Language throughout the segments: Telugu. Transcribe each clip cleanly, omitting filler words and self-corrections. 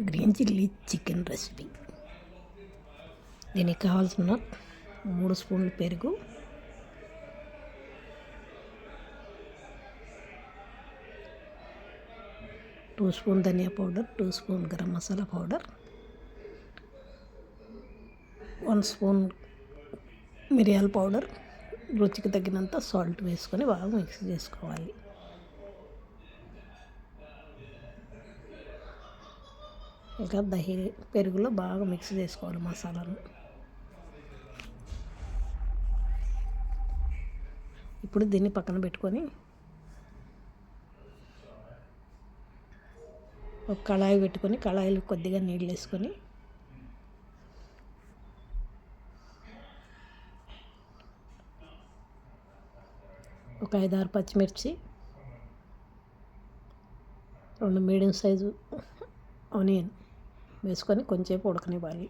Green chilli chicken recipe. దీనికి కావాల్సిన 3 స్పూన్లు పెరుగు, 2 స్పూన్ ధనియా powder, 2 spoon garam masala powder, 1 spoon మిరియాల పౌడర్, రుచికి తగినంత సాల్ట్ వేసుకొని బాగా మిక్స్ చేసుకోవాలి. ఇంకా పెరుగులో బాగా మిక్స్ చేసుకోవాలి మసాలాను. ఇప్పుడు దీన్ని పక్కన పెట్టుకొని ఒక కళాయి పెట్టుకొని కళాయిలో కొద్దిగా నీళ్ళు వేసుకొని ఒక 5-6 పచ్చిమిర్చి, 2 మీడియం సైజు ఆనియన్ వేసుకొని కొంచెంసేపు ఉడకనివ్వాలి.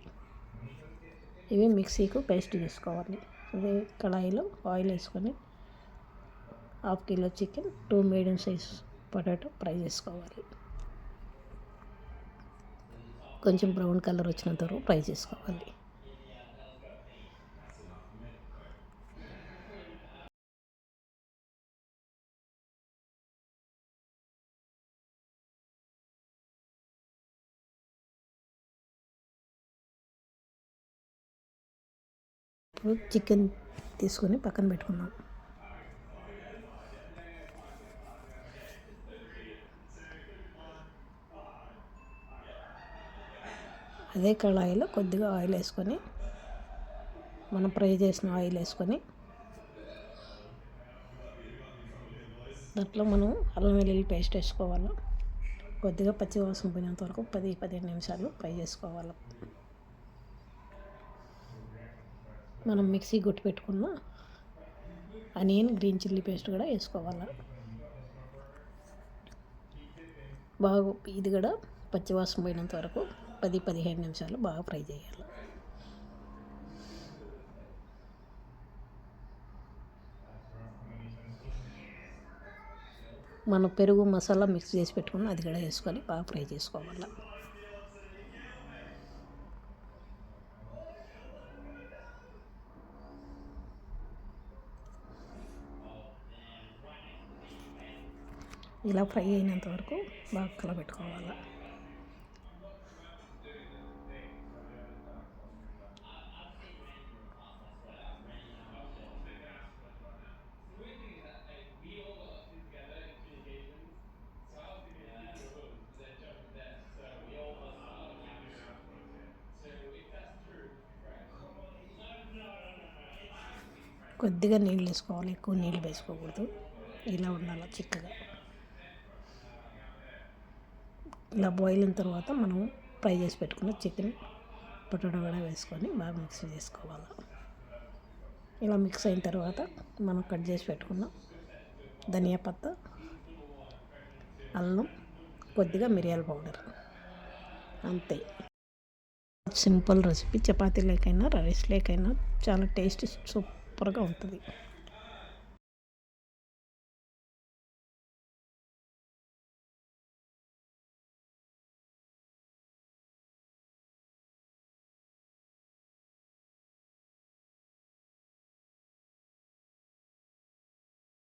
ఇవి మిక్సీకు పేస్ట్ చేసుకోవాలి. అదే కళాయిలో ఆయిల్ వేసుకొని 1/2 kilo chicken, 2 medium size potato fry చేసుకోవాలి. కొంచెం బ్రౌన్ కలర్ వచ్చినంత వరకు ఫ్రై చేసుకోవాలి. ఇప్పుడు చికెన్ తీసుకొని పక్కన పెట్టుకున్నాం. అదే కళాయిలో కొద్దిగా ఆయిల్ వేసుకొని మనం ఫ్రై చేసిన ఆయిల్ వేసుకొని దాంట్లో మనం అల్లం వెల్లుల్లి పేస్ట్ వేసుకోవాలి. కొద్దిగా పచ్చి వాసన పోయినంత వరకు 10-15 నిమిషాలు ఫ్రై చేసుకోవాలి. మనం మిక్సీ కొట్టి పెట్టుకున్న ఆనియన్ గ్రీన్ చిల్లీ పేస్ట్ కూడా వేసుకోవాలి. బాగా ఇది కూడా పచ్చివాసన పోయినంత వరకు 10-15 నిమిషాలు బాగా ఫ్రై చేయాలి. మనం పెరుగు మసాలా మిక్స్ చేసి పెట్టుకుని అది కూడా వేసుకొని బాగా ఫ్రై చేసుకోవాలి. ఇలా ఫ్రై అయినంత వరకు బాగా కలబెట్టుకోవాలి. కొద్దిగా నీళ్ళు వేసుకోవాలి, ఎక్కువ నీళ్ళు వేసుకోకూడదు. ఇలా ఉండాలి చిక్కగా. ఇలా బాయిల్ అయిన తర్వాత మనం ఫ్రై చేసి పెట్టుకున్న చికెన్ పొటాటో కూడా వేసుకొని బాగా మిక్స్ చేసుకోవాలి. ఇలా మిక్స్ అయిన తర్వాత మనం కట్ చేసి పెట్టుకున్న ధనియా పత్తా, అల్లం, కొద్దిగా మిరియాల పౌడర్, అంతే. Simple recipe. చపాతీ లేకైనా రైస్ లేకైనా చాలా టేస్ట్ సూపర్గా ఉంటుంది.